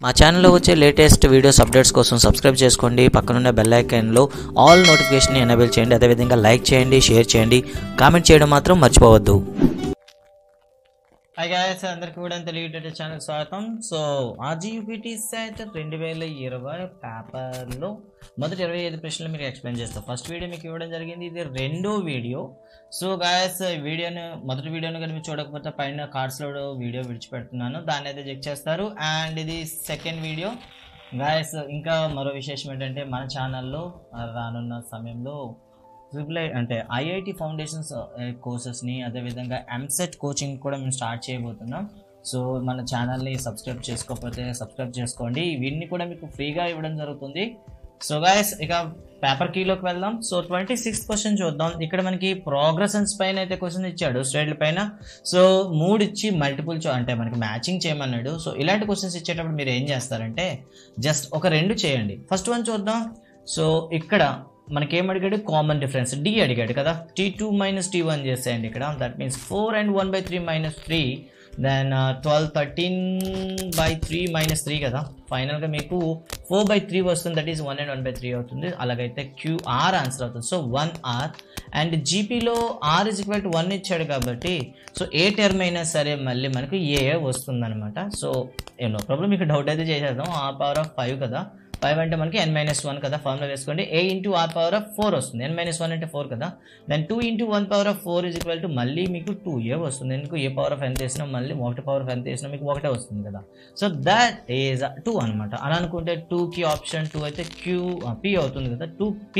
మా ఛానల్లో వచ్చే లేటెస్ట్ వీడియోస్ అప్డేట్స్ కోసం సబ్స్క్రైబ్ చేసుకోండి. పక్కనున్న బెల్ ఐకాన్లో ఆల్ నోటిఫికేషన్ ఎనేబుల్ చేయండి. అదేవిధంగా లైక్ చేయండి, షేర్ చేయండి, కామెంట్ చేయడం మాత్రం మర్చిపోవద్దు. హాయ్ గాయ్స్, అందరికీ కూడా తెలియటట్టు ఛానల్ స్వాగతం. సో ఆర్జీయూపీటీ సెట్ 2020 పేపర్లో మొదటి 25 ప్రశ్నలు మీకు ఎక్స్ప్లెయిన్ చేస్తాను. ఫస్ట్ వీడియో మీకు ఇవ్వడం జరిగింది, ఇది రెండో వీడియో. సో గాయస్, మొదటి వీడియోని కానీ మీరు చూడకపోతే పైన కార్డ్స్లో వీడియో విడిచిపెడుతున్నాను, దాన్ని అయితే చెక్ చేస్తారు. అండ్ ఇది సెకండ్ వీడియో గాయస్. ఇంకా మరో విశేషం ఏంటంటే మన ఛానల్లో రానున్న సమయంలో అంటే ఐఐటి ఫౌండేషన్స్ కోర్సెస్ని, అదేవిధంగా ఎంసెట్ కోచింగ్ కూడా మేము స్టార్ట్ చేయబోతున్నాం. సో మన ఛానల్ని సబ్స్క్రైబ్ చేసుకోకపోతే సబ్స్క్రైబ్ చేసుకోండి, ఇవన్నీ కూడా మీకు ఫ్రీగా ఇవ్వడం జరుగుతుంది. సో గాయస్, ఇక పేపర్ కీలోకి వెళ్దాం. సో 26th క్వశ్చన్ చూద్దాం. ఇక్కడ మనకి ప్రోగ్రెషన్స్ పైన అయితే క్వశ్చన్ ఇచ్చాడు, స్ట్రేట్ల పైన. సో 3 ఇచ్చి మల్టిపుల్ అంటే మనకి మ్యాచింగ్ చేయమన్నాడు. సో ఇలాంటి క్వశ్చన్స్ ఇచ్చేటప్పుడు మీరు ఏం చేస్తారంటే జస్ట్ ఒక 2 చేయండి. ఫస్ట్ వన్ చూద్దాం. సో ఇక్కడ మనకేం అడిగాడు, కామన్ డిఫరెన్స్ డి అడిగాడు కదా, T2 - T1 చేసేయండి ఇక్కడ. దట్ మీన్స్ 4 and 1/3 - 3, దెన్ 12 13/3 - 3 కదా. ఫైనల్గా మీకు 4/3 వస్తుంది, దట్ ఈస్ 1 and 1/3 అవుతుంది. అలాగైతే QR ఆన్సర్ అవుతుంది. So 1R. అండ్ జీపీలో R = 1 ఇచ్చాడు కాబట్టి సో ఏ టర్మ్ అయినా సరే మళ్ళీ మనకు ఏ వస్తుంది అనమాట. సో నో ప్రాబ్లం, మీకు డౌట్ అయితే చేసేద్దాం. R⁵ కదా, 5 అంటే మనకి n-1 కదా, ఫార్ములా వేసుకోండి. A × R⁴ వస్తుంది, n-1 అంటే 4 కదా. దెన్ 2 × 1⁴ మళ్ళీ మీకు 2a వస్తుంది. ఎందుకు a పవర్ ఆఫ్ n తీసినా మళ్ళీ 1 పవర్ ఆఫ్ n తీసినా మీకు 1 వస్తుంది కదా. సో దట్ ఈజ్ 2 అనమాట. అలా అనుకుంటే 2కి ఆప్షన్ 2 అయితే P అవుతుంది కదా, 2P.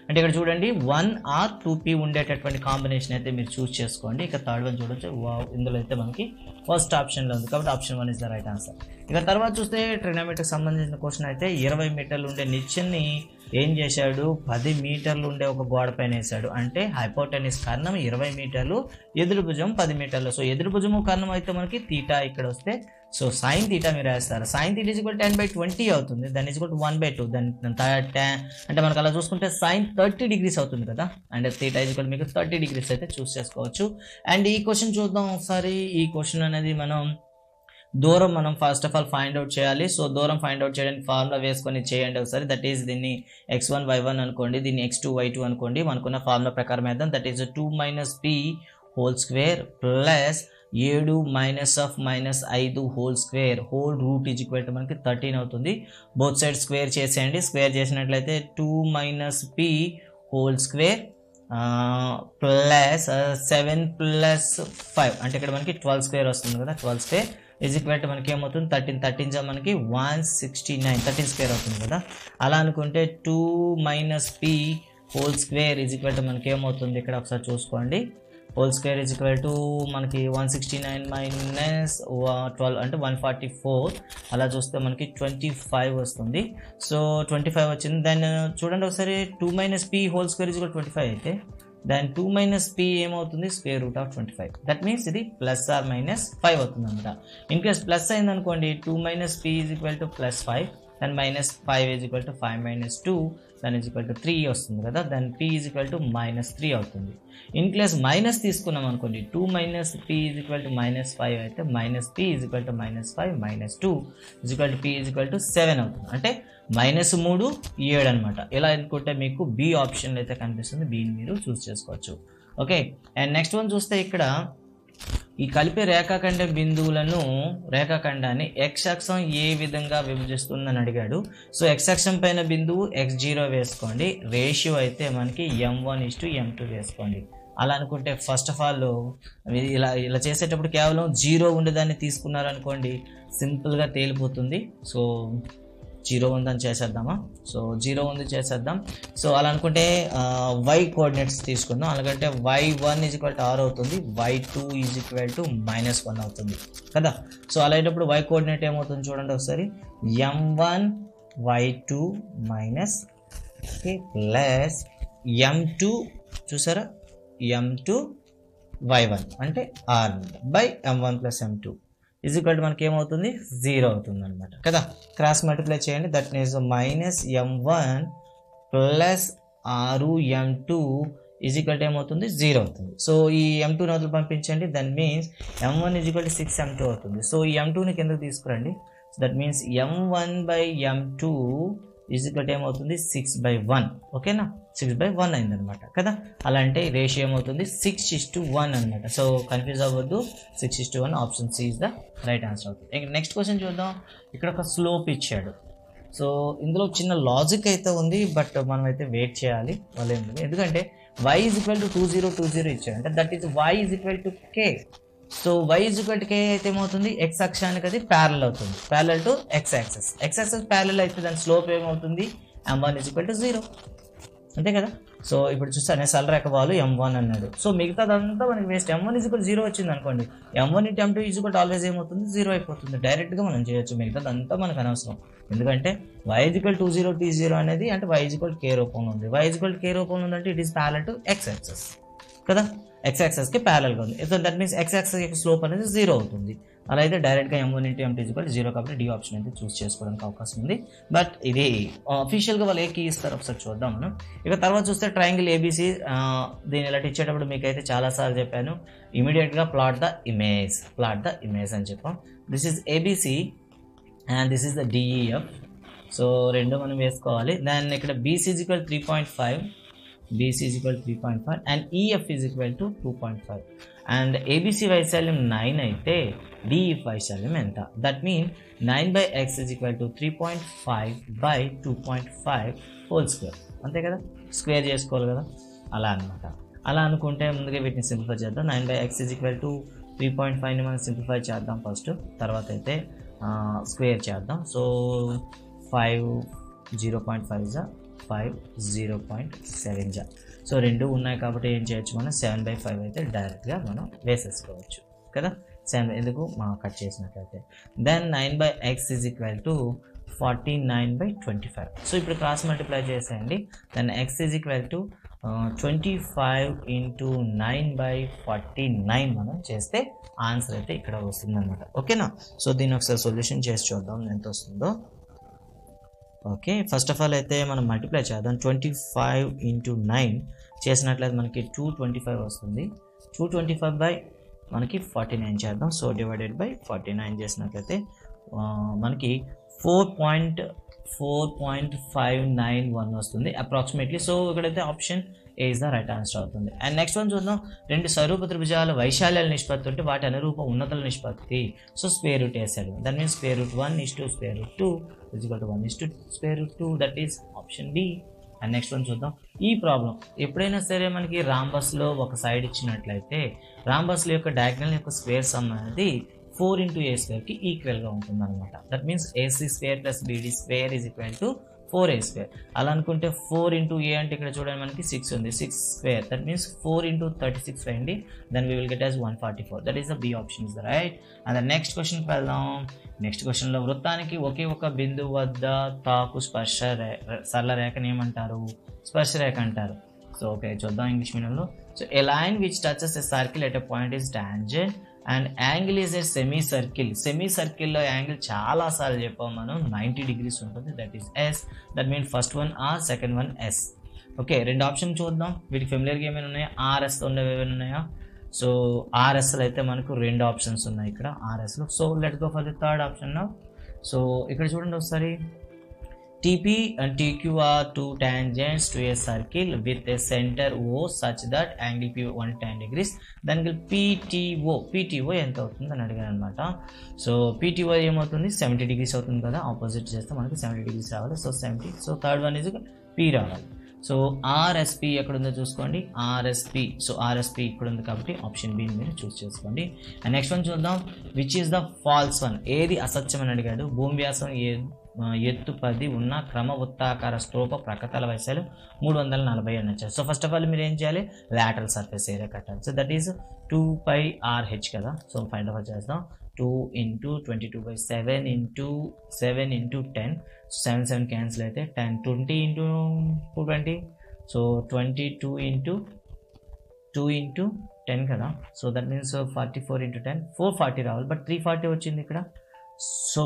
అంటే ఇక్కడ చూడండి 1R 2P ఉండేటటువంటి కాంబినేషన్ అయితే మీరు చూస్ చేసుకోండి. ఇక థర్డ్ వన్ చూడొచ్చు, ఇందులో అయితే మనకి ఫస్ట్ ఆప్షన్లో ఉంది కాబట్టి option 1 is the right answer. ఇక తర్వాత చూస్తే ట్రిగ్నోమెట్రీకి సంబంధించిన క్వశ్చన్ అయితే 20 మీటర్లు ఉండే నిచ్చెన్ని ఏం చేశాడు, 10 మీటర్లు ఉండే ఒక గోడ పైన వేసాడు. అంటే హైపోటెన్యూస్ కర్ణం 20 మీటర్లు, ఎదురు భుజం 10 మీటర్లు. సో ఎదురు భుజము కర్ణం అయితే మనకి తీటా ఇక్కడ వస్తే సో సైన్ తీటా మీరు వేస్తారు. సైన్ తీటా = 10/20 అవుతుంది, దాని = 1/2. దాని అంటే మనకు అలా చూసుకుంటే సైన్ 30 degrees అవుతుంది కదా. అండ్ తీటా = మీకు 30 degrees అయితే చూస్ చేసుకోవచ్చు. అండ్ ఈ క్వశ్చన్ చూద్దాం ఒకసారి. ఈ క్వశ్చన్ అనేది దూరం మనం first of all find out చేయాలి. సో దూరం ఫైండ్ అవుట్ చేయడానికి ఫార్ములా వేసుకొని చేయండి ఒకసారి. దట్ ఈస్ దీన్ని x1 y1 అనుకోండి, దీన్ని x2 y2 అనుకోండి. మనకున్న ఫార్ములా ప్రకారం వేద్దాం. That is 2 - p² + 7 -5² whole route = మనకి 13 అవుతుంది. బోత్ సైడ్ స్క్వేర్ చేసేయండి. స్క్వేర్ చేసినట్లయితే 2 - p² + 7 + 5 అంటే ఇక్కడ మనకి 12² వస్తుంది కదా. 12² = మనకి ఏమవుతుంది, 13 మనకి 169, 13² అవుతుంది కదా. అలా అనుకుంటే 2 - p² = మనకి ఏమవుతుంది, ఇక్కడ ఒకసారి చూసుకోండి. హోల్² మనకి 169 - 12 అంటే 144. అలా చూస్తే మనకి 25 వస్తుంది. సో 25 వచ్చింది. దాన్ని చూడండి ఒకసారి. 2 - p² = 25 అయితే దాని 2 - p ఏమవుతుంది, √25. దట్ మీన్స్ ఇది +or-5 అవుతుంది అనమాట. ఇన్ కేస్ ప్లస్ అయిందనుకోండి, 2 - p = +5, దాని -5 = 5 - 2, దాని = 3 వస్తుంది కదా. దాని p = -3 అవుతుంది. ఇన్ కేస్ మైనస్ తీసుకున్నాం అనుకోండి, 2 - p = -5 అయితే -p = -5 - 2 p = 7 అవుతుంది. అంటే -3 7 అనమాట. ఇలా అనుకుంటే మీకు బి ఆప్షన్ అయితే కనిపిస్తుంది, బిని మీరు చూస్ చేసుకోవచ్చు. ఓకే. అండ్ నెక్స్ట్ వన్ చూస్తే ఇక్కడ ఈ కలిపే రేఖాఖండాన్ని x అక్షం ఏ విధంగా విభజిస్తుందని అడిగాడు. సో x అక్షం పైన బిందువు x0 వేసుకోండి. రేషియో అయితే మనకి m1:m2 వేసుకోండి. అలా అనుకుంటే ఫస్ట్ ఆఫ్ ఆల్ ఇలా చేసేటప్పుడు కేవలం 0 ఉండేదాన్ని తీసుకున్నారనుకోండి, సింపుల్గా తేలిపోతుంది. సో 0 ఉందని చేసేద్దామా. సో 0 ఉంది చేసేద్దాం. సో అలా అనుకుంటే y కోఆర్డినేట్స్ తీసుకుందాం. అలాగంటే y1 = r అవుతుంది, y2 = -1 అవుతుంది కదా. సో అలా అయినప్పుడు y కోఆర్డినేట్ ఏమవుతుంది చూడండి ఒకసారి. m1 y2 ప్లస్ m2 చూసారా, m2 y1 అంటే r బై m1 + m2 మనకి ఏమవుతుంది, 0 అవుతుంది అనమాట కదా. క్రాస్ మల్టిప్లై చేయండి. దట్ మీన్స్ -m1 + r(m2) ఏమవుతుంది, 0 అవుతుంది. సో ఈ m2 నదులు పంపించండి. దట్ మీన్స్ m1 = 6m2 అవుతుంది. సో ఈ m2ని కిందకు తీసుకురండి. That means m1/m2 is equal to ఏమవుతుంది 6/1. ఓకేనా, 6/1 అయిందనమాట కదా. అలా అంటే రేషియో ఏమవుతుంది 6:1 అనమాట. సో కన్ఫ్యూజ్ అవ్వద్దు, 6:1 option C is the right answer అవుతుంది. నెక్స్ట్ క్వశ్చన్ చూద్దాం. ఇక్కడ ఒక స్లోప్ ఇచ్చాడు. సో ఇందులో చిన్న లాజిక్ అయితే ఉంది, బట్ మనం అయితే వెయిట్ చేయాలి వాళ్ళు ఏంటంటే, ఎందుకంటే y ఈజ్ ఈక్వల్ టు 2020 ఇచ్చాడు అంటే that is y is equal to k. So y is equal to k అయితే ఏమవుతుంది, x అక్షానికి అది ప్యారల్ అవుతుంది, parallel to x access. x access parallel అయితే దాని స్లోప్ ఏమవుతుంది m1 ఈజ్ ఈక్వల్ టు 0, అంతే కదా. సో ఇప్పుడు చూస్తానే సరళరేఖ వాళ్ళు m1 అన్నాడు. సో మిగతాదంతా మనకి వేస్ట్. m1 ఈజ్ ఈక్వల్ 0 వచ్చింది అనుకోండి, m1 × m2 is equal always ఏమవుతుంది 0 అయిపోతుంది. డైరెక్ట్గా మనం చేయొచ్చు, మిగతాదంతా మనకు అనవసరం. ఎందుకంటే y ఈజ్ ఈక్వల్ 20t0 అనేది అంటే y ఈజ్ ఈక్వల్ k రూపంలో ఉంది. y ఈజ్ ఈక్వల్ k రూపంలో ఉందంటే it is parallel to x access కదా, x యాక్సెస్కి ప్యారల్గా ఉంది. So that means x access యొక్క స్లోప్ అనేది 0 అవుతుంది. అలా అయితే డైరెక్ట్గా m1 × m2 ఈజ్ ఈక్వల్ 0 కాబట్టి డి ఆప్షన్ అయితే చూస్ చేసుకోవడానికి అవకాశం ఉంది. బట్ ఇది అఫీషియల్గా వాళ్ళు ఏ కీ ఇస్తారు ఒకసారి చూద్దాం మనం. ఇక తర్వాత చూస్తే ట్రయాంగిల్ ఏబీసీ, దీన్ని ఇలా ఇచ్చేటప్పుడు మీకు అయితే చాలాసార్లు చెప్పాను, ఇమీడియట్గా ప్లాట్ ద ఇమేజ్ అని చెప్పాం. This is ABC and this is the DEF. So రెండు మనం వేసుకోవాలి. దాన్ని ఇక్కడ BC is equal 3.5, BC is equal to 3.5 and EF is equal to 2.5 and ABC వైశాల్యం 9 అయితే DEF వైశాల్యం ఎంత? That mean 9/x is equal to 3.5/2.5 whole square, అంతే కదా. స్క్వేర్ చేసుకోవాలి కదా, అలా అనమాట. అలా అనుకుంటే ముందుగా వీటిని సింప్లిఫై చేద్దాం. 9/x is equal to 3.5ని మనం సింప్లిఫై చేద్దాం ఫస్ట్, తర్వాత అయితే స్క్వేర్ చేద్దాం. సో 5 0.5 5 0.7 సో రెండు ఉన్నాయి కాబట్టి ఏం చేయొచ్చు మనం 7/5 అయితే డైరెక్ట్గా మనం వేసేసుకోవచ్చు కదా. 7 ఎందుకు మనం కట్ చేసినట్లయితే. Then 9/x is equal to 49/25. So ఇప్పుడు క్రాస్ మల్టిప్లై చేసేయండి. Then x is equal to 25 × 9/49 మనం చేస్తే ఆన్సర్ అయితే ఇక్కడ వస్తుంది అనమాట. ఓకేనా. సో దీన్ని ఒకసారి సొల్యూషన్ చేసి చూద్దాం ఎంత వస్తుందో. ఓకే, ఫస్ట్ ఆఫ్ ఆల్ అయితే మనం మల్టిప్లై చేద్దాం. 25 × 9 చేసినట్లయితే మనకి 225 వస్తుంది. 225 మనకి 49 చేద్దాం. సో డివైడెడ్ బై 49 చేసినట్లయితే మనకి 4.591 వస్తుంది అప్రాక్సిమేట్లీ. సో ఇక్కడైతే option A is the right answer అవుతుంది. అండ్ నెక్స్ట్ వన్ చూద్దాం. రెండు స్వరూప త్రిభుజాల వైశాల్యాల నిష్పత్తి ఉంటే వాటి అనురూప ఉన్నతల నిష్పత్తి. సో స్క్వేర్ రూట్ వేసాడు. That means √1 = √2 is equal to 1 = √2. That is option B. And next one చూద్దాం. ఈ ప్రాబ్లం ఎప్పుడైనా సరే మనకి రాంబస్లో ఒక సైడ్ ఇచ్చినట్లయితే రాంబస్లో యొక్క డయాగ్నల్ యొక్క స్క్వేర్ సమ్ అనేది 4 × a² ఈక్వల్గా ఉంటుంది అనమాట. That means AC² + BD² is equal to 4a². అలా అనుకుంటే 4 × a అంటే ఇక్కడ చూడండి మనకి 6 ఉంది, 6². దట్ మీన్స్ 4 × 36 వేయండి. Then we will get as 144. That is the B option is the right. And the next క్వశ్చన్కి వెళ్దాం. నెక్స్ట్ క్వశ్చన్లో వృత్తానికి ఒకే ఒక బిందువు వద్ద తాకు సరళ రేఖని ఏమంటారు? స్పర్శరేఖ అంటారు. సో ఓకే చూద్దాం ఇంగ్లీష్ మీడియంలో. So a line which touches a circle at a point is tangent and angle is a semi సర్కిల్లో యాంగిల్ చాలా సార్లు చెప్పాం మనం 90 degrees ఉంటుంది. That is S. That mean first one R, second one S. Okay, రెండు option చూద్దాం. వీటికి ఫెమిలియర్గా ఏమైనా ఉన్నాయా? ఆర్ఎస్తో ఉండేవి ఏమైనా ఉన్నాయా? సో ఆర్ఎస్లో అయితే మనకు రెండు ఆప్షన్స్ ఉన్నాయి ఇక్కడ ఆర్ఎస్లో. So let's go for the third option now. So ఇక్కడ చూడండి ఒకసారి. TP and TQ are two tangents to a circle with a center O such that angle P 110 degrees. Then PTO ఎంత అవుతుంది అని అడిగాను అనమాట. సో PTO ఏమవుతుంది 70 degrees అవుతుంది కదా. ఆపోజిట్ చేస్తే మనకి 70 degrees రావాలి. So 70. So third one is P రావాలి. సో RSP ఎక్కడ ఉందో చూసుకోండి. RSP. సో RSP ఇక్కడ ఉంది కాబట్టి ఆప్షన్ బి మీరు చూస్ చేసుకోండి. అండ్ నెక్స్ట్ వన్ చూద్దాం. Which is the false one? ఏది అసత్యం అని అడిగాడు. భూమి వ్యాసం ఎత్తు 10 ఉన్న క్రమ వృత్తాకార స్తూప ప్రకతల వైశాల్యం 340 అని వచ్చారు. సో ఫస్ట్ ఆఫ్ ఆల్ మీరు ఏం చేయాలి? లాటరల్ సర్ఫేస్ ఏరియా కట్టాలి. సో దట్ ఈస్ 2πRH కదా. సో ఫైండ్ అవుట్ చేద్దాం. 2 × 22/7 × 7 × 10. 7 క్యాన్సిల్ అయితే 10 20 × 220. సో 22 × 2 × 10 కదా. సో దట్ మీన్స్ 44 × 10 440 రావాలి. బట్ 340 వచ్చింది ఇక్కడ. సో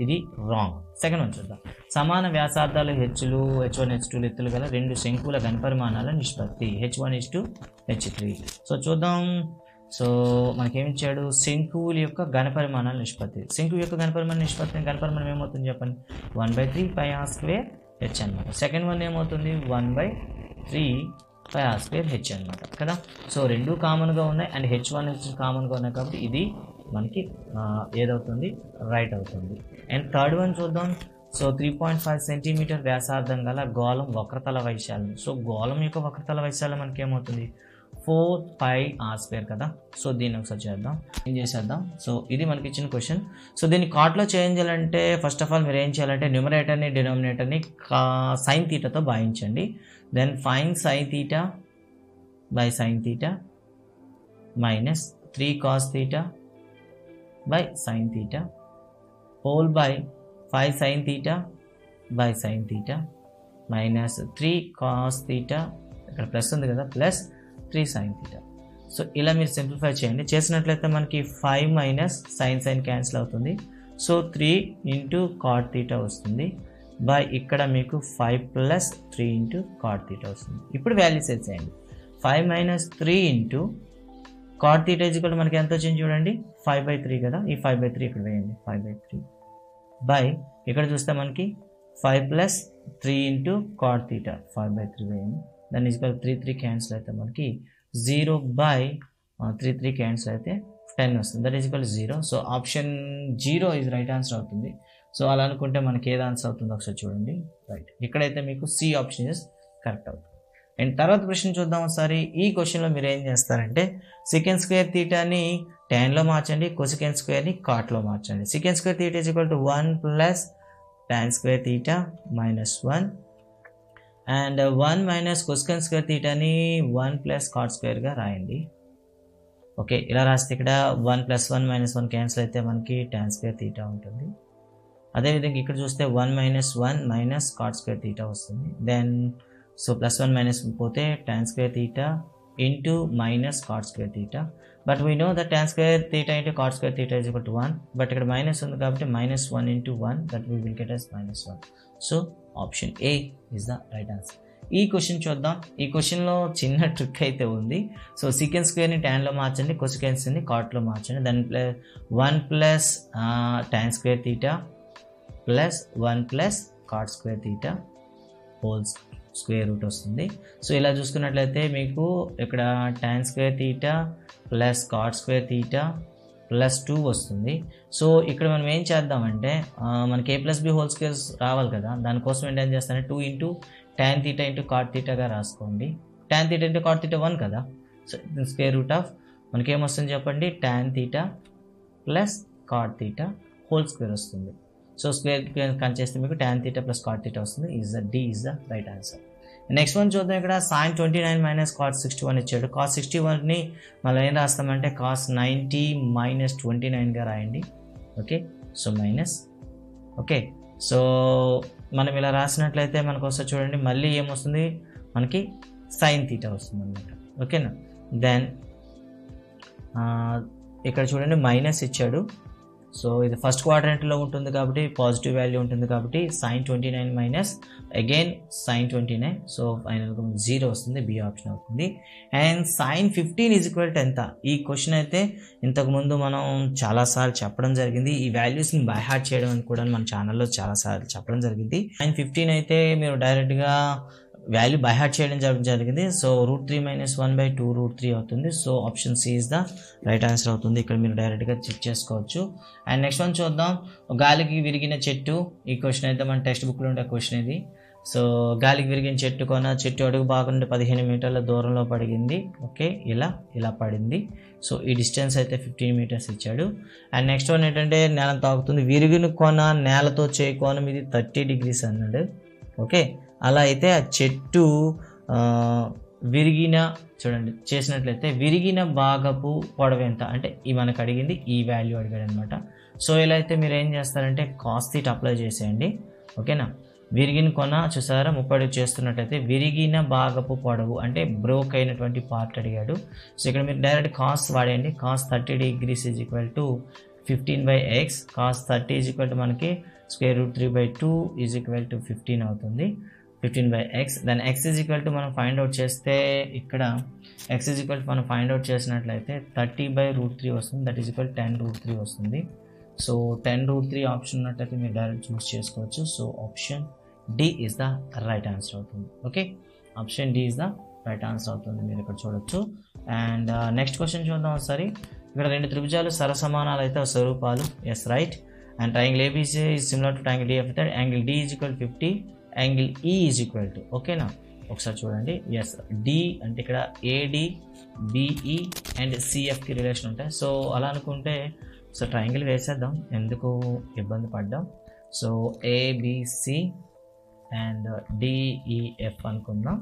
ఇది రాంగ్. సెకండ్ వన్ చూద్దాం. సమాన వ్యాసార్థాలు హెచ్లు H1 H2 ఎత్తులు గల రెండు శంకుల ఘనపరిమాణాల నిష్పత్తి H1 H2 H3. సో చూద్దాం. సో మనకేమి ఇచ్చాడు, శంకువుల యొక్క ఘనపరిమాణాల నిష్పత్తి. శంకువు యొక్క ఘనపరిమాణ నిష్పత్తి, ఘనపరిమాణం ఏమవుతుంది చెప్పండి, 1/3 πr² h అనమాట. సెకండ్ వన్ ఏమవుతుంది, 1/3 πr² h అనమాట కదా. సో రెండు కామన్గా ఉన్నాయి అండ్ h1 కామన్గా ఉన్నాయి కాబట్టి ఇది మనకి ఏదవుతుంది, రైట్ అవుతుంది. అండ్ థర్డ్ వన్ చూద్దాం. సో 3.5 సెంటీమీటర్ వ్యాసార్థం గల గోళం వక్రతల వైశాల్యం. సో గోళం యొక్క వక్రతల వైశాల్యం మనకి ఏమవుతుంది, 4πr² కదా. సో దీన్ని ఒకసారి చేద్దాం, ఏం చేసేద్దాం. సో ఇది మనకి ఇచ్చిన క్వశ్చన్. సో దీన్ని కాట్లో చేంజ్ చేయాలంటే ఫస్ట్ ఆఫ్ ఆల్ మీరు ఏం చేయాలంటే న్యూమరేటర్ని డినామినేటర్ని సైన్ తీటాతో భాగించండి. Then five sine theta by sine theta minus 3 cos theta by sine theta whole by 5 sin theta by sin theta minus 3 cos theta, ఇక్కడ ప్లస్ ఉంది కదా, ప్లస్ 3 sin theta. సో ఇలా మీరు సింప్లిఫై చేయండి. చేసినట్లయితే మనకి 5 మైనస్ sin క్యాన్సిల్ అవుతుంది. So 3 into cot theta వస్తుంది బై ఇక్కడ మీకు 5 ప్లస్ 3 ఇంటూ cot theta వస్తుంది. ఇప్పుడు వాల్యూ సెట్ చేయండి. 5 minus 3 into cot theta is equal మనకి ఎంత వచ్చింది చూడండి, 5/3 కదా. ఈ 5/3 ఇక్కడ వేయండి, 5/3 బై ఇక్కడ చూస్తే మనకి 5 ప్లస్ 3 ఇంటూ cot theta 5/3 వేయండి. దాన్ని ఈక్వల్ 3 క్యాన్సిల్ అయితే మనకి 0 బై 3 క్యాన్సిల్ అయితే 10 వస్తుంది. That is equal 0. So option 0 is right answer అవుతుంది. సో అలా అనుకుంటే మనకి ఏది ఆన్సర్ అవుతుందో ఒకసారి చూడండి. రైట్, ఇక్కడైతే మీకు సి ఆప్షన్ ఇస్ కరెక్ట్ అవుతుంది. అండ్ తర్వాత క్వశ్చన్ చూద్దాం ఒకసారి. ఈ క్వశ్చన్లో మీరు ఏం చేస్తారంటే సెకండ్ స్క్వేర్ తీటాని tan మార్చండి, కొసెకెండ్ స్క్వేర్ని కాట్లో మార్చండి. Secant square theta is equal to 1 plus tan square theta minus 1 and 1 minus cosecant square తీటాని 1 ప్లస్ కాట్ స్క్వేర్గా రాయండి. ఓకే, ఇలా రాస్తే ఇక్కడ 1 ప్లస్ 1 మైనస్ 1 క్యాన్సిల్ అయితే మనకి tan స్క్వేర్ తీటా ఉంటుంది. అదేవిధంగా ఇక్కడ చూస్తే 1 minus 1 minus cot square theta వస్తుంది. దెన్ సో ప్లస్ 1 మైనస్ పోతే tan square theta into minus cot square theta. But we know that tan square theta into cot square theta is equal to 1. బట్ ఇక్కడ minus ఉంది కాబట్టి minus 1 into 1 that we will get as -1. So option A is the right answer. ఈ question చూద్దాం. ఈ క్వశ్చన్లో చిన్న trick అయితే ఉంది. సో సీకెండ్ స్క్వేర్ని ట్యాన్లో మార్చండి, కొసెకెండ్స్ని కాట్లో మార్చండి. దాని 1 plus tan square theta plus 1 plus cot square theta whole square root వస్తుంది. సో ఇలా చూసుకున్నట్లయితే మీకు ఇక్కడ tan square theta plus cot square theta plus 2 వస్తుంది. సో ఇక్కడ మనం ఏం చేద్దామంటే మనకి a+b హోల్ స్క్వేర్స్ రావాలి కదా, దానికోసం ఏంటేం చేస్తానంటే 2 into tan theta into cot తీటాగా రాసుకోండి. tan theta into cot theta 1 కదా. సో స్క్వేర్ రూట్ ఆఫ్ మనకి ఏమొస్తుంది చెప్పండి, tan theta plus cot theta whole square వస్తుంది. సో స్క్వేర్ కన్ చేస్తే మీకు tan theta plus cot theta వస్తుంది. D is the right answer. Next one చూద్దాం. ఇక్కడ sin 29 మైనస్ cos 61 ఇచ్చాడు. cos 61ని మనం ఏం రాస్తామంటే cos 90 మైనస్ 29గా రాయండి. Okay, so minus. Okay, so మనం ఇలా రాసినట్లయితే మనకు వస్తే చూడండి మళ్ళీ ఏమొస్తుంది, మనకి sin తీటా వస్తుంది అనమాట. ఓకేనా. దెన్ ఇక్కడ చూడండి మైనస్ ఇచ్చాడు. సో ఇది ఫస్ట్ క్వాడ్రంట్లో ఉంటుంది కాబట్టి పాజిటివ్ వాల్యూ ఉంటుంది కాబట్టి sin 29 minus again sin 29. So ఫైనల్గా 0 వస్తుంది, బి ఆప్షన్ అవుతుంది. And sin 15 is equal to ఎంత? ఈ క్వశ్చన్ అయితే ఇంతకుముందు మనం చాలాసార్లు చెప్పడం జరిగింది. ఈ వాల్యూస్ని బై హార్ట్ చేయడం అని కూడా మన ఛానల్లో చాలాసార్లు చెప్పడం జరిగింది. sin 15 అయితే మీరు డైరెక్ట్గా వాల్యూ బై హార్ట్ చేయడం జరిగింది. సో √3 మైనస్ 1/2 √3 అవుతుంది. So option C is the right answer అవుతుంది. ఇక్కడ మీరు డైరెక్ట్గా చెక్ చేసుకోవచ్చు. అండ్ నెక్స్ట్ వన్ చూద్దాం. గాలికి విరిగిన చెట్టు. ఈ క్వశ్చన్ అయితే మన టెక్స్ట్ బుక్లో ఉండే క్వశ్చన్ ఇది. సో గాలికి విరిగిన చెట్టు చెట్టు అడుగు భాగం నుండి 15 మీటర్ల దూరంలో పడిగింది. ఓకే, ఇలా పడింది. సో ఈ డిస్టెన్స్ అయితే 15 మీటర్స్ ఇచ్చాడు. అండ్ నెక్స్ట్ వన్ ఏంటంటే నేలను తాకుతుంది. విరిగిన కొన నేలతో చేయి కోణం ఇది 30 degrees అన్నాడు. ఓకే, అలా అయితే ఆ చెట్టు విరిగిన చూడండి చేసినట్లయితే విరిగిన భాగపు పొడవు ఎంత అంటే ఈ మనకు అడిగింది ఈ వాల్యూ అడిగాడు అనమాట. సో ఇలా అయితే మీరు ఏం చేస్తారంటే cos θ అప్లై చేసేయండి. ఓకేనా. విరిగిన కొన చూసారా 30 చేస్తున్నట్లయితే విరిగిన భాగపు పొడవు అంటే బ్రోక్ అయినటువంటి పార్ట్ అడిగాడు. సో ఇక్కడ మీరు డైరెక్ట్ కాస్ వాడండి. cos 30 degrees is equal to 15/x. cos 30 is equal to మనకి √3/2 ఈజ్ ఈక్వల్ టు 15 అవుతుంది. 15/x. Then x is equal to మనం ఫైండ్ అవుట్ చేస్తే ఇక్కడ x ఈజ్ ఈక్వల్ టు మనం ఫైండ్ అవుట్ చేసినట్లయితే 30/√3 వస్తుంది. దట్ ఈజ్ ఈక్వల్ 10√3 వస్తుంది. సో 10√3 ఆప్షన్ ఉన్నట్లయితే మీరు డైరెక్ట్ చూస్ చేసుకోవచ్చు. So option D is the right answer అవుతుంది. Okay, option D is the right answer అవుతుంది, మీరు ఇక్కడ చూడొచ్చు. అండ్ నెక్స్ట్ క్వశ్చన్ చూద్దాం ఒకసారి. ఇక్కడ రెండు త్రిభుజాలు సరసమానాలు అయితే స్వరూపాలు. Yes, right. And triangle ABC is similar to triangle DF. Angle D is equal 50, angle E is equal to, ఓకేనా, ఒకసారి చూడండి. ఎస్, డి అంటే ఇక్కడ ఏడి, బిఈ అండ్ సిఎఫ్కి రిలేషన్ ఉంటాయి. సో అలా అనుకుంటే సో ట్రయాంగిల్ వేసేద్దాం, ఎందుకు ఇబ్బంది పడ్డాం. సో ఏబిసి అండ్ డిఈఎఫ్ అనుకుందాం.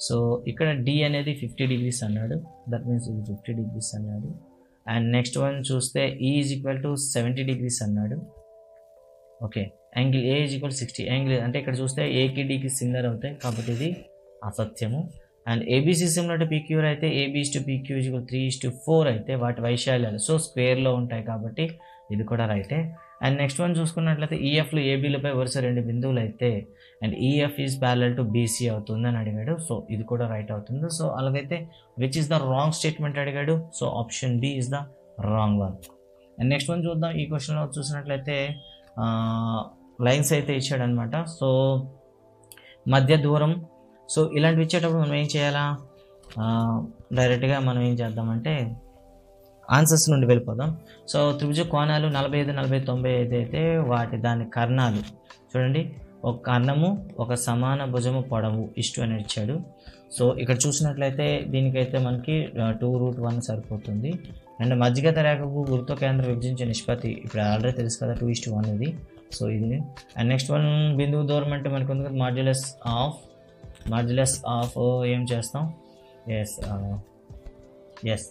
సో ఇక్కడ డి అనేది 50 degrees అన్నాడు, దట్ మీన్స్ ఇది 50 degrees అన్నాడు. అండ్ నెక్స్ట్ వన్ చూస్తే ఈ ఈజ్ ఈక్వల్ టు 70 degrees అన్నాడు. Okay, angle A is equal 60. Angle అంటే ఇక్కడ చూస్తే ఏకి డికి సిమిలర్ అవుతాయి కాబట్టి ఇది అసత్యము. And ABC similar to PQ అయితే AB is to PQ is equal 3:4 అయితే వాటి వైశాల్యాలు సో స్క్వేర్లో ఉంటాయి కాబట్టి ఇది కూడా రైటే. అండ్ నెక్స్ట్ వన్ చూసుకున్నట్లయితే ఈఎఫ్లు ఏబీలపై వరుస 2 బిందువులు అయితే and EF is parallel to BC అవుతుంది అని అడిగాడు. సో ఇది కూడా రైట్ అవుతుంది. సో అలాగైతే which is the wrong statement అడిగాడు. So option B is the wrong one. And next one చూద్దాం. ఈ క్వశ్చన్లో చూసినట్లయితే లైన్స్ అయితే ఇచ్చాడనమాట. సో మధ్య దూరం, సో ఇలాంటివి ఇచ్చేటప్పుడు మనం ఏం చేయాలా, డైరెక్ట్గా మనం ఏం చేద్దామంటే ఆన్సర్స్ నుండి వెళ్ళిపోదాం. సో త్రిభుజ కోణాలు 45, 40, 90 అయితే దాని కర్ణాలు చూడండి. ఒక కర్ణము ఒక సమాన భుజము పొడవు ఇష్టు అని ఇచ్చాడు. సో ఇక్కడ చూసినట్లయితే దీనికైతే మనకి 2√1 సరిపోతుంది. అండ్ మధ్యగత రేఖకు గురుత్వ కేంద్రం విభజించే నిష్పత్తి ఇప్పుడు ఆల్రెడీ తెలుసు కదా, 2:1 ఇది. సో ఇది. అండ్ నెక్స్ట్ వన్ బిందువు దూరం అంటే మనకు ఉంది కదా, మాడ్యులస్ ఆఫ్ ఏం చేస్తాం, yes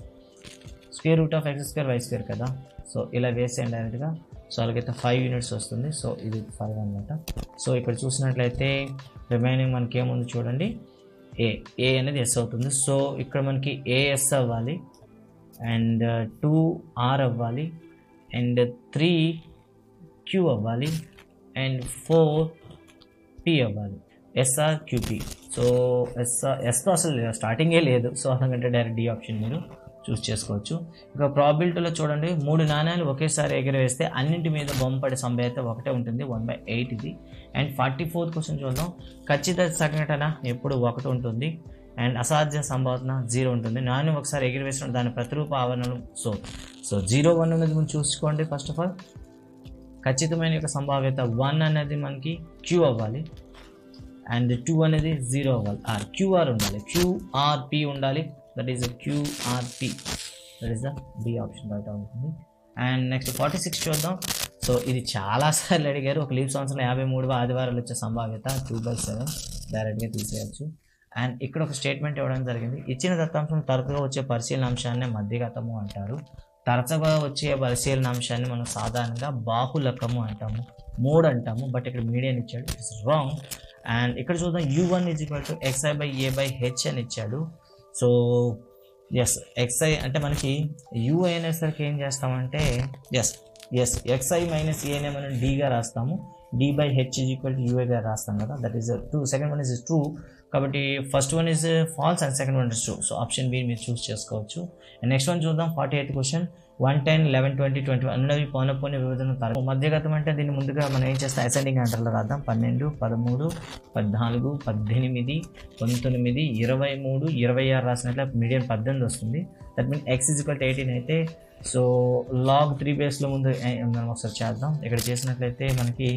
square root of x²y² కదా. సో ఇలా వేసేయండి డైరెక్ట్గా. సో అలాగైతే 5 units వస్తుంది. సో ఇది 5 అనమాట. సో ఇక్కడ చూసినట్లయితే రిమైనింగ్ మనకి ఏముంది చూడండి, ఏ అనేది ఎస్ అవుతుంది. సో ఇక్కడ మనకి ఏఎస్ అవ్వాలి అండ్ 2R అవ్వాలి అండ్ 3Q అవ్వాలి అండ్ 4P అవ్వాలి, SRQP. సో ఎస్తో అసలు స్టార్టింగే లేదు. సో అలాగంటే డైరెక్ట్ డి ఆప్షన్ మీరు చూస్ చేసుకోవచ్చు. ఇక ప్రాబిలిటీలో చూడండి, 3 నాణ్యాలు ఒకేసారి ఎగరవేస్తే అన్నింటి మీద బొమ్మ పడే సంభావ్యత ఒకటే ఉంటుంది, 1/8 ఇది. అండ్ 44th క్వశ్చన్ చూద్దాం. ఖచ్చిత సంఘటన ఎప్పుడు 1 ఉంటుంది అండ్ అసాధ్య సంభావన 0 ఉంటుంది. నాణ్యం ఒకసారి ఎగిరివేసిన దాని ప్రతిరూప ఆవరణలు సో 0, 1 అనేది మనం చూసుకోండి. ఫస్ట్ ఆఫ్ ఆల్ ఖచ్చితమైన యొక్క సంభావ్యత 1 అనేది మనకి Q అవ్వాలి అండ్ 2 అనేది 0 అవ్వాలి, QR ఉండాలి, QRP ఉండాలి. That is QRP. That is the B option right అవుతుంది. అండ్ నెక్స్ట్ 46 చూద్దాం. సో ఇది చాలాసార్లు అడిగారు. ఒక లీప్ సంవత్సరం 53వ ఆదివారాలు వచ్చే సంభావ్యత 2/7 డైరెక్ట్గా తీసేయచ్చు. అండ్ ఇక్కడ ఒక స్టేట్మెంట్ ఇవ్వడం జరిగింది. ఇచ్చిన దత్తాంశం తరచుగా వచ్చే పరిశీలన అంశాన్ని మధ్యగతము అంటారు. తరచుగా వచ్చే పరిశీలన అంశాన్ని మనం సాధారణంగా బాహులకము అంటాము, మోడ్ అంటాము. బట్ ఇక్కడ మీడియన్ ఇచ్చాడు, ఇట్స్ రాంగ్. అండ్ ఇక్కడ చూద్దాం, U1 = xi/a/h అని ఇచ్చాడు. సో ఎస్, xi అంటే మనకి u అయినసరికి ఏం చేస్తామంటే ఎస్ xi - a మనం dగా రాస్తాము, d/h = uగా రాస్తాం కదా. That is true. Second one is true కాబట్టి first one is false and second one is true. So option B మీరు చూస్ చేసుకోవచ్చు. అండ్ నెక్స్ట్ వన్ చూద్దాం. 48th question. 1, 10, 11, 20, 21 అన్నవి పౌనఃపున్య విభజన తరగతి. మధ్యగతం అంటే దీన్ని ముందుగా మనం ఏం చేస్తాం, అసెండింగ్ ఆర్డర్లో రాద్దాం. 12, 13, 14, 18, 19, 23, 26 రాసినట్లే మీడియం 18 వస్తుంది. దట్ మీన్ x = 18 అయితే సో log 3/3 ముందు మనం ఒకసారి చేద్దాం. ఇక్కడ చేసినట్లయితే మనకి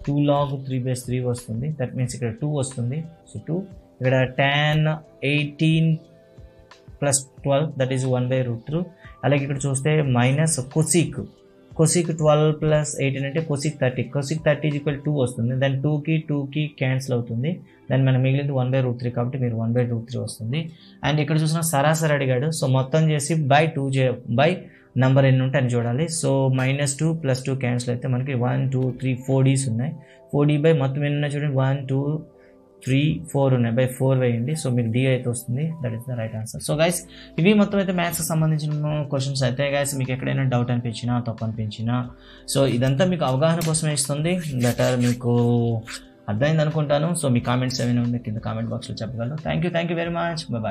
2 log 3/3 వస్తుంది. దట్ మీన్స్ ఇక్కడ 2 వస్తుంది. సో 2 ఇక్కడ tan 18 + 12 దట్ ఈస్ 1/√2. అలాగే ఇక్కడ చూస్తే మైనస్ కొసిక్ 12 + 18 అంటే కొసిక్ 30. కొసిక్ 30 = 2 వస్తుంది. దాని 2కి క్యాన్సిల్ అవుతుంది. దాన్ని మనం మిగిలింది 1/√3 కాబట్టి మీరు 1/√3 వస్తుంది. అండ్ ఇక్కడ చూసిన సరాసరి అడిగాడు. సో మొత్తం చేసి బై నెంబర్ ఎన్ని ఉంటే అని చూడాలి. సో -2 + 2 క్యాన్సిల్ అయితే మనకి 1, 2, 3, 4 Ds ఉన్నాయి. 4D బై మొత్తం ఎన్ని ఉన్నాయి చూడండి, 1, 2, 3, 4 ఉన్నాయి. బై 4 వేయండి. సో మీకు D అయితే వస్తుంది. That is the right answer. So guys ఇవి మొత్తం అయితే మ్యాథ్స్కి సంబంధించిన క్వశ్చన్స్ అయితే గైస్ మీకు ఎక్కడైనా డౌట్ అనిపించినా తప్పు అనిపించినా సో ఇదంతా మీకు అవగాహన కోసమే ఇస్తుంది. బెటర్ మీకు అర్థమైంది అనుకుంటాను. సో మీ కామెంట్స్ ఏమైనా ఉంటే కింద కామెంట్ బాక్స్లో చెప్పగలరు. Thank you very much. Bye.